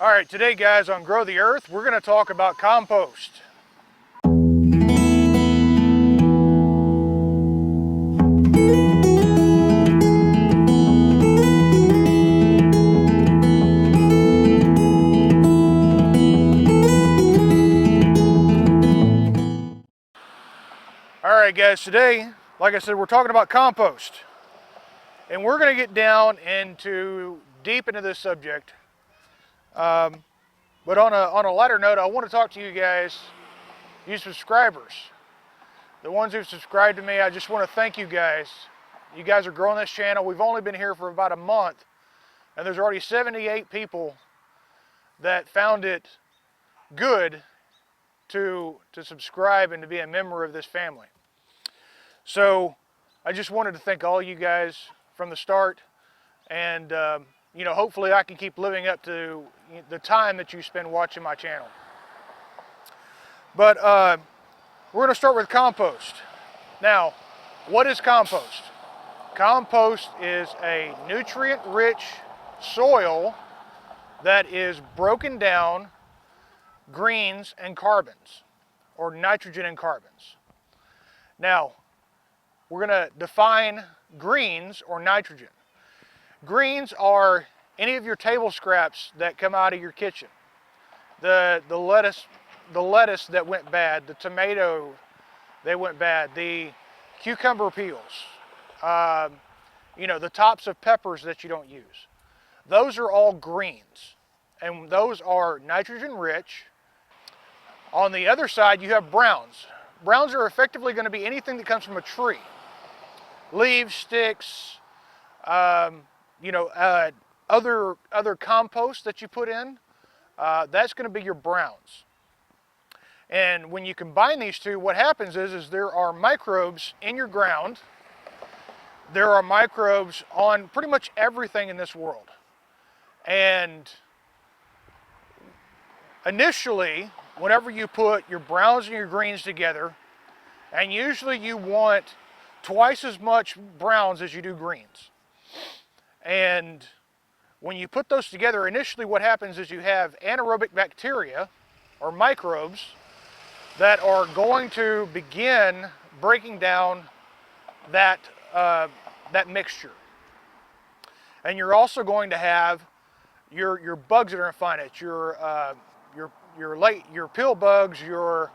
All right, today guys on Grow the Earth, we're going to talk about compost. All right guys, today, like I said, we're talking about compost. And we're going to get down deep into this subject. But on a lighter note, I want to talk to you guys, you subscribers. The ones who've subscribed to me, I just want to thank you guys. You guys are growing this channel. We've only been here for about a month, and there's already 78 people that found it good to subscribe and to be a member of this family. So I just wanted to thank all you guys from the start, and hopefully I can keep living up to the time that you spend watching my channel. But we're going to start with compost. Now, what is compost? Compost is a nutrient-rich soil that is broken down greens and carbons, or nitrogen and carbons. Now, we're going to define greens or nitrogen. Greens are any of your table scraps that come out of your kitchen. The lettuce that went bad, the tomato that went bad, the cucumber peels, the tops of peppers that you don't use. Those are all greens, and those are nitrogen rich. On the other side, you have browns. Browns are effectively going to be anything that comes from a tree. Leaves, sticks, other compost that you put in, that's going to be your browns. And when you combine these two, what happens is there are microbes in your ground. There are microbes on pretty much everything in this world. And initially, whenever you put your browns and your greens together, and usually you want twice as much browns as you do greens. And when you put those together, initially what happens is you have anaerobic bacteria or microbes that are going to begin breaking down that mixture. And you're also going to have your bugs that are going to find it, your pill bugs, your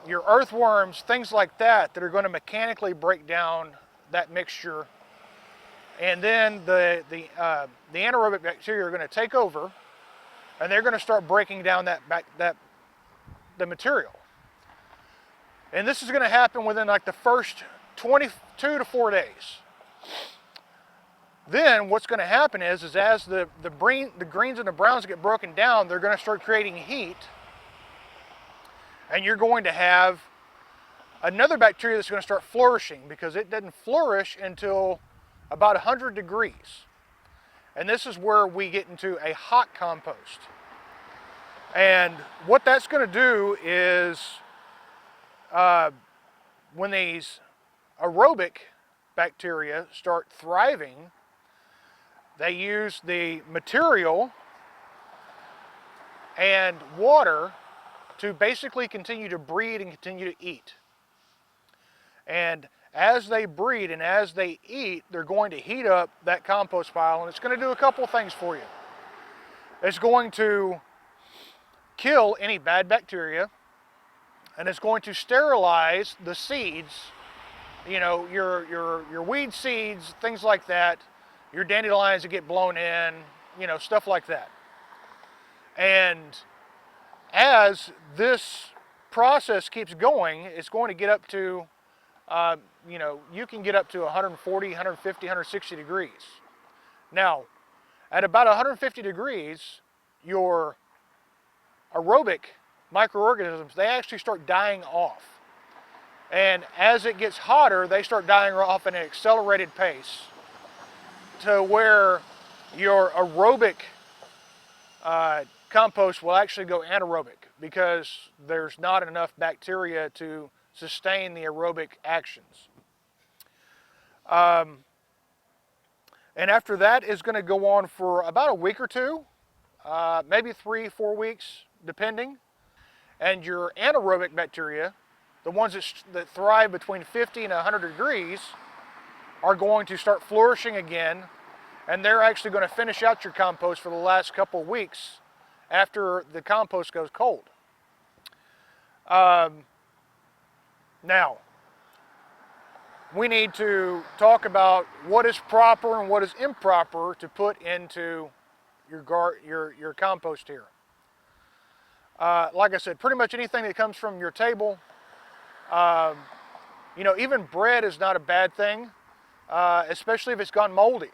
earthworms, things like that are going to mechanically break down that mixture. And then the anaerobic bacteria are going to take over, and they're going to start breaking down the material. And this is going to happen within like the first 22 to 4 days. Then what's going to happen is as the greens and the browns get broken down, they're going to start creating heat, and you're going to have another bacteria that's going to start flourishing, because it doesn't flourish until about 100 degrees. And this is where we get into a hot compost. And what that's going to do is when these aerobic bacteria start thriving, they use the material and water to basically continue to breed and continue to eat. And as they breed and as they eat, they're going to heat up that compost pile, and it's going to do a couple things for you. It's going to kill any bad bacteria, and it's going to sterilize the seeds, your weed seeds, things like that, your dandelions that get blown in, stuff like that. And as this process keeps going, it's going to get up to you can get up to 140, 150, 160 degrees. Now, at about 150 degrees, your aerobic microorganisms, they actually start dying off. And as it gets hotter, they start dying off at an accelerated pace to where your aerobic compost will actually go anaerobic, because there's not enough bacteria to sustain the aerobic actions. And after that is going to go on for about a week or two. maybe 3-4 weeks, depending. And your anaerobic bacteria, the ones that thrive between 50 and 100 degrees, are going to start flourishing again, and they're actually going to finish out your compost for the last couple of weeks after the compost goes cold. Now, we need to talk about what is proper and what is improper to put into your compost here. Like I said, pretty much anything that comes from your table. You know, even bread is not a bad thing, especially if it's gone moldy.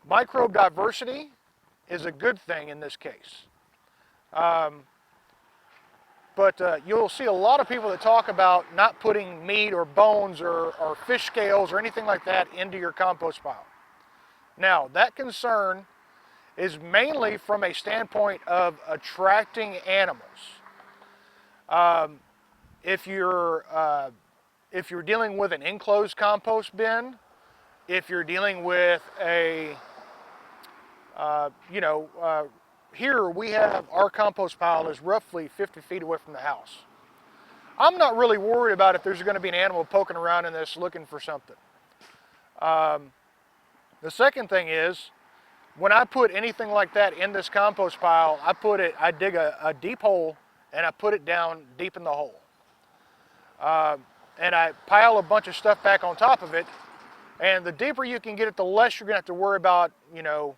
Microbe diversity is a good thing in this case. But you'll see a lot of people that talk about not putting meat or bones or fish scales or anything like that into your compost pile. Now, that concern is mainly from a standpoint of attracting animals. If you're dealing with an enclosed compost bin, if you're dealing with a, here we have our compost pile is roughly 50 feet away from the house. I'm not really worried about if there's going to be an animal poking around in this looking for something. The second thing is, when I put anything like that in this compost pile, I dig a deep hole and I put it down deep in the hole. And I pile a bunch of stuff back on top of it. And the deeper you can get it, the less you're going to have to worry about, you know,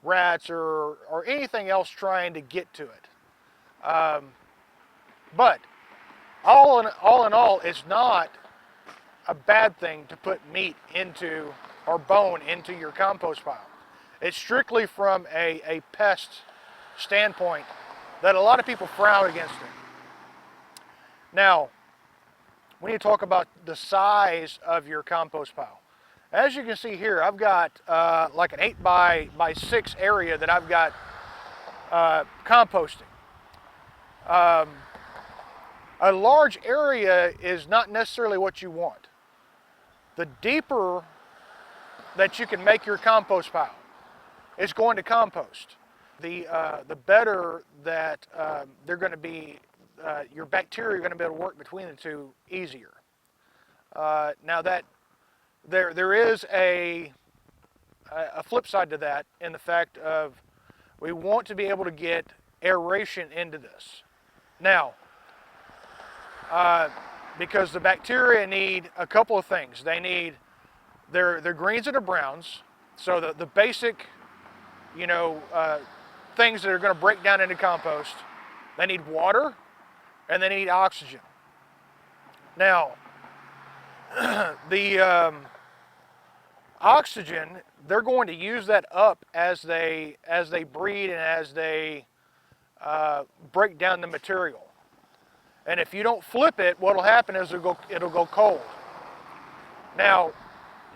rats or anything else trying to get to it. But all in all, it's not a bad thing to put meat into or bone into your compost pile. It's strictly from a pest standpoint that a lot of people frown against it. Now, we need to talk about the size of your compost pile. As you can see here, I've got like an 8 by 6 area that I've got composting. A large area is not necessarily what you want. The deeper that you can make your compost pile, it's going to compost. The better that they're going to be, your bacteria are going to be able to work between the two easier. Now that there is a flip side to that in the fact of we want to be able to get aeration into this. Now, because the bacteria need a couple of things. They need their greens and their browns, so the basic, you know, things that are going to break down into compost. They need water and they need oxygen. Now, the oxygen, they're going to use that up as they breed and as they break down the material. And if you don't flip it, what'll happen is it'll go cold. Now,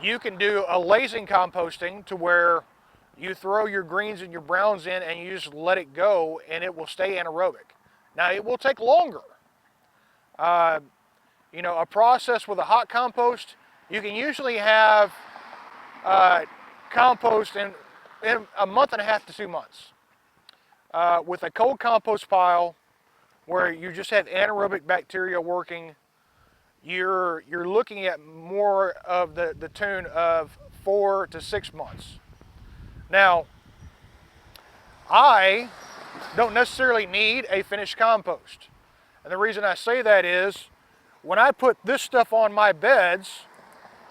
you can do a lasing composting to where you throw your greens and your browns in and you just let it go and it will stay anaerobic. Now, it will take longer. You know, a process with a hot compost, you can usually have compost in a month and a half to 2 months. With a cold compost pile, where you just have anaerobic bacteria working, you're looking at more of the tune of 4 to 6 months. Now, I don't necessarily need a finished compost. And the reason I say that is, when I put this stuff on my beds,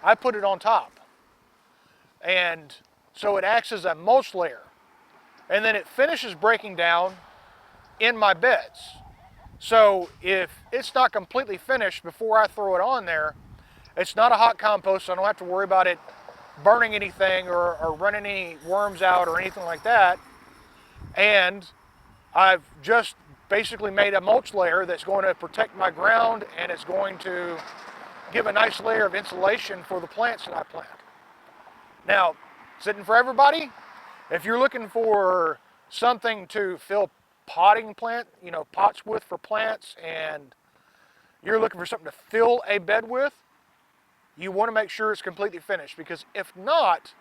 I put it on top. And so it acts as a mulch layer. And then it finishes breaking down in my beds. So if it's not completely finished before I throw it on there, it's not a hot compost, so I don't have to worry about it burning anything or running any worms out or anything like that. And I've just basically made a mulch layer that's going to protect my ground, and it's going to give a nice layer of insulation for the plants that I plant. Now, sitting for everybody, if you're looking for something to fill potting plant, you know, pots with for plants, and you're looking for something to fill a bed with, you want to make sure it's completely finished, because if not,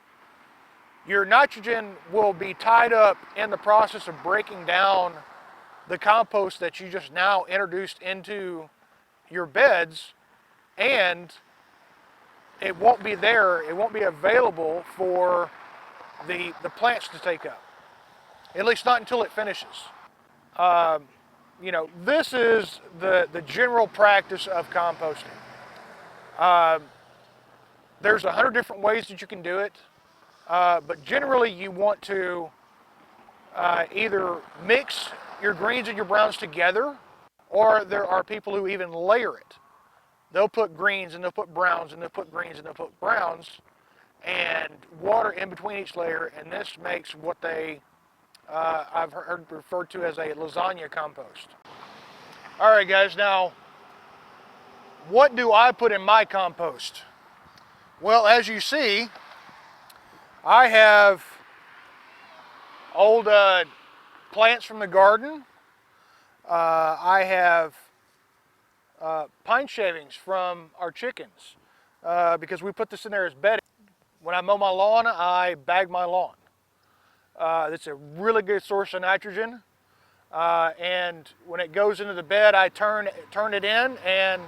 your nitrogen will be tied up in the process of breaking down the compost that you just now introduced into your beds, and it won't be there, it won't be available for the plants to take up, at least not until it finishes. This is the general practice of composting. There's 100 different ways that you can do it, but generally you want to either mix your greens and your browns together, or there are people who even layer it. They'll put greens and they'll put browns and they'll put greens and they'll put browns and water in between each layer, and this makes what I've heard referred to as a lasagna compost. All right, guys, now what do I put in my compost? Well, as you see, I have old plants from the garden. I have pine shavings from our chickens because we put this in there as bedding. When I mow my lawn, I bag my lawn. It's a really good source of nitrogen. And when it goes into the bed, I turn it in, and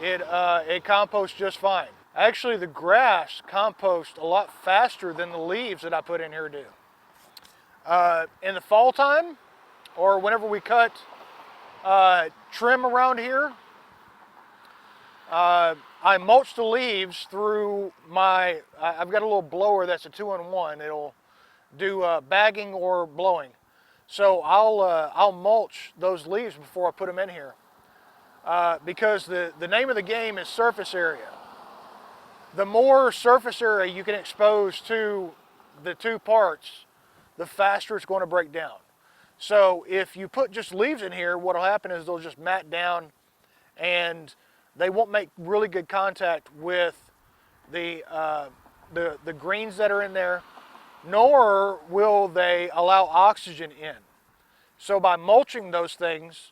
it composts just fine. Actually, the grass composts a lot faster than the leaves that I put in here do. In the fall time, or whenever we cut trim around here, I mulch the leaves through I've got a little blower that's a 2-in-1. It'll do bagging or blowing. So I'll mulch those leaves before I put them in here. Because the name of the game is surface area. The more surface area you can expose to the two parts, the faster it's going to break down. So if you put just leaves in here, what will happen is they'll just mat down, and they won't make really good contact with the greens that are in there, nor will they allow oxygen in. So by mulching those things,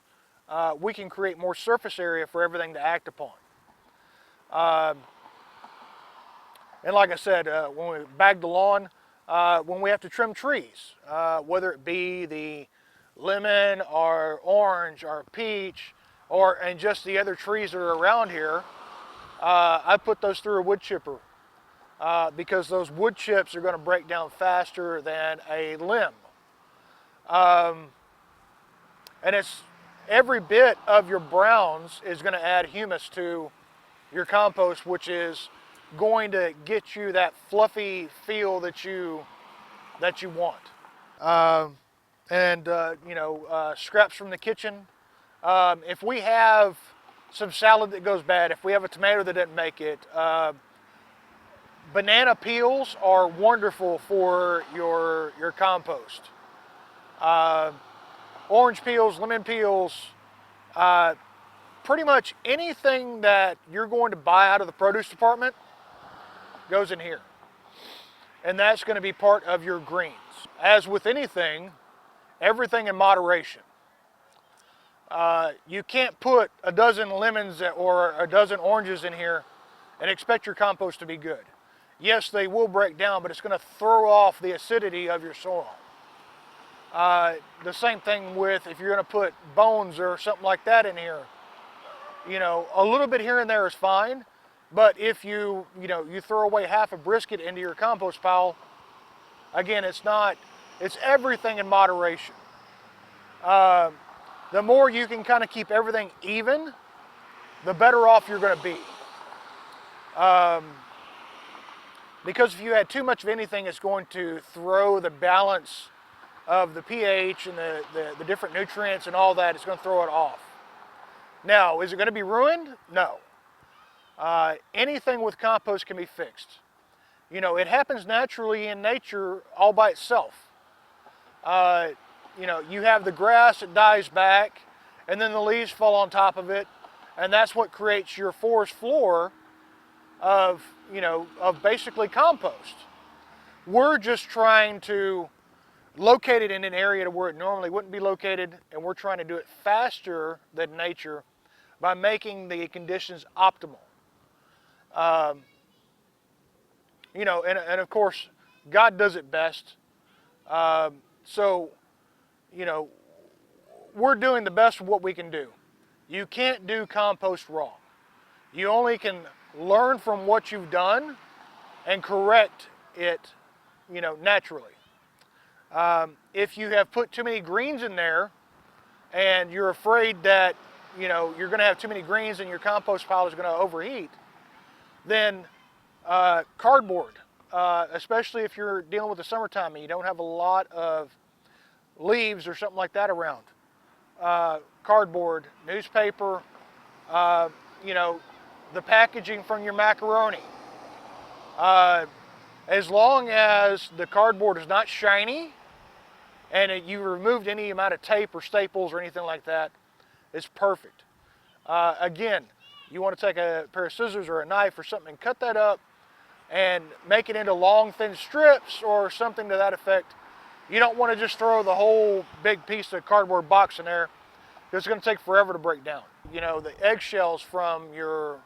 we can create more surface area for everything to act upon. And like I said, when we bag the lawn, when we have to trim trees, whether it be the lemon or orange or peach and just the other trees that are around here, I put those through a wood chipper because those wood chips are going to break down faster than a limb. And it's every bit of your browns is going to add humus to your compost, which is going to get you that fluffy feel that you want. Scraps from the kitchen. If we have some salad that goes bad, if we have a tomato that didn't make it, banana peels are wonderful for your compost. Orange peels, lemon peels, pretty much anything that you're going to buy out of the produce department goes in here. And that's going to be part of your greens. As with anything, everything in moderation. You can't put a dozen lemons or a dozen oranges in here and expect your compost to be good. Yes, they will break down, but it's going to throw off the acidity of your soil. The same thing with if you're going to put bones or something like that in here. A little bit here and there is fine, but if you throw away half a brisket into your compost pile, again, it's everything in moderation. The more you can kind of keep everything even, the better off you're going to be. Because if you add too much of anything, it's going to throw the balance of the pH and the different nutrients and all that. It's going to throw it off. Now, is it going to be ruined? No. Anything with compost can be fixed. It happens naturally in nature all by itself. You have the grass, it dies back, and then the leaves fall on top of it, and that's what creates your forest floor of basically compost. We're just trying to locate it in an area to where it normally wouldn't be located, and we're trying to do it faster than nature by making the conditions optimal. And of course, God does it best. So, you know, we're doing the best of what we can do. You can't do compost wrong. You only can learn from what you've done and correct it, you know, naturally. If you have put too many greens in there and you're afraid that, you know, you're going to have too many greens and your compost pile is going to overheat, then cardboard, especially if you're dealing with the summertime and you don't have a lot of leaves or something like that around. Cardboard, newspaper, you know, the packaging from your macaroni. As long as the cardboard is not shiny and you removed any amount of tape or staples or anything like that, it's perfect. Again, you want to take a pair of scissors or a knife or something and cut that up and make it into long, thin strips or something to that effect. You don't want to just throw the whole big piece of cardboard box in there. It's going to take forever to break down. You know, the eggshells from you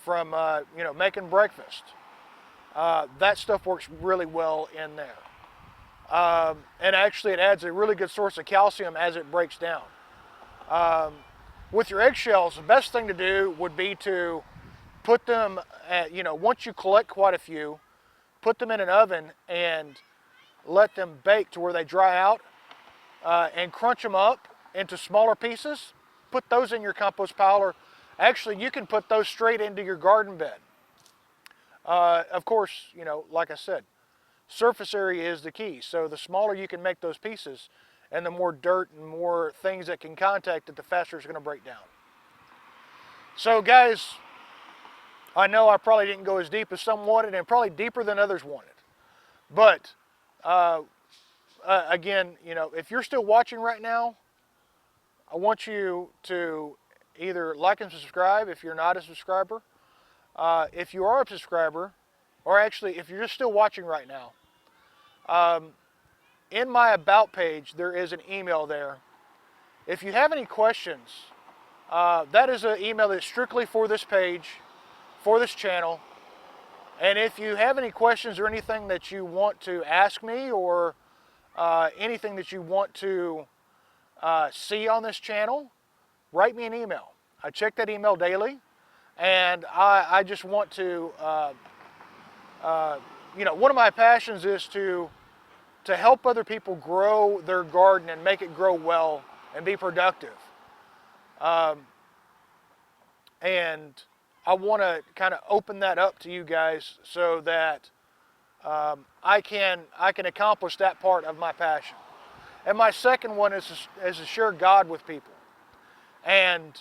know, making breakfast. That stuff works really well in there. And actually it adds a really good source of calcium as it breaks down. With your eggshells, the best thing to do would be to put them at, you know, once you collect quite a few, put them in an oven and let them bake to where they dry out, and crunch them up into smaller pieces. Put those in your compost pile, or actually you can put those straight into your garden bed. Of course, you know, like I said, surface area is the key. So the smaller you can make those pieces and the more dirt and more things that can contact it, the faster it's going to break down. So guys, I know I probably didn't go as deep as some wanted and probably deeper than others wanted. But again, you know, if you're still watching right now, I want you to either like and subscribe if you're not a subscriber. If you are a subscriber, or actually if you're just still watching right now, in my About page there is an email there. If you have any questions, that is an email that's strictly for this page, for this channel. And if you have any questions or anything that you want to ask me, or anything that you want to see on this channel, write me an email. I check that email daily, and I just want to, you know, one of my passions is to help other people grow their garden and make it grow well and be productive. And I want to kind of open that up to you guys so that I can accomplish that part of my passion. And my second one is to share God with people. And,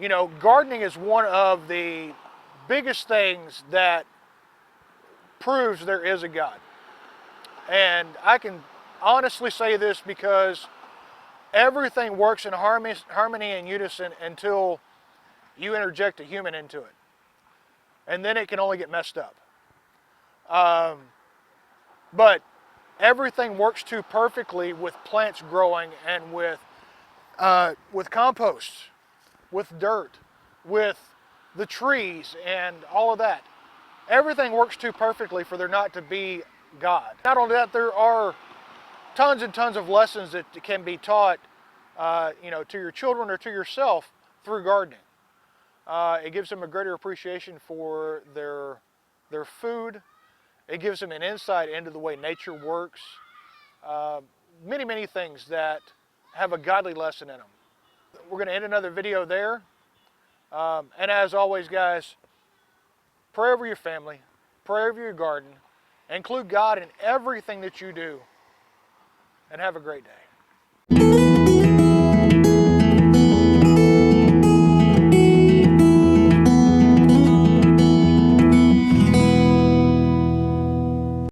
you know, gardening is one of the biggest things that proves there is a God. And I can honestly say this because everything works in harmony and unison until you interject a human into it. And then it can only get messed up. But everything works too perfectly with plants growing and with compost, with dirt, with the trees and all of that. Everything works too perfectly for there not to be God. Not only that, there are tons and tons of lessons that can be taught, you know, to your children or to yourself through gardening. It gives them a greater appreciation for their food. It gives them an insight into the way nature works. Many, many things that have a godly lesson in them. We're going to end another video there. And as always, guys, pray over your family, pray over your garden, include God in everything that you do, and have a great day.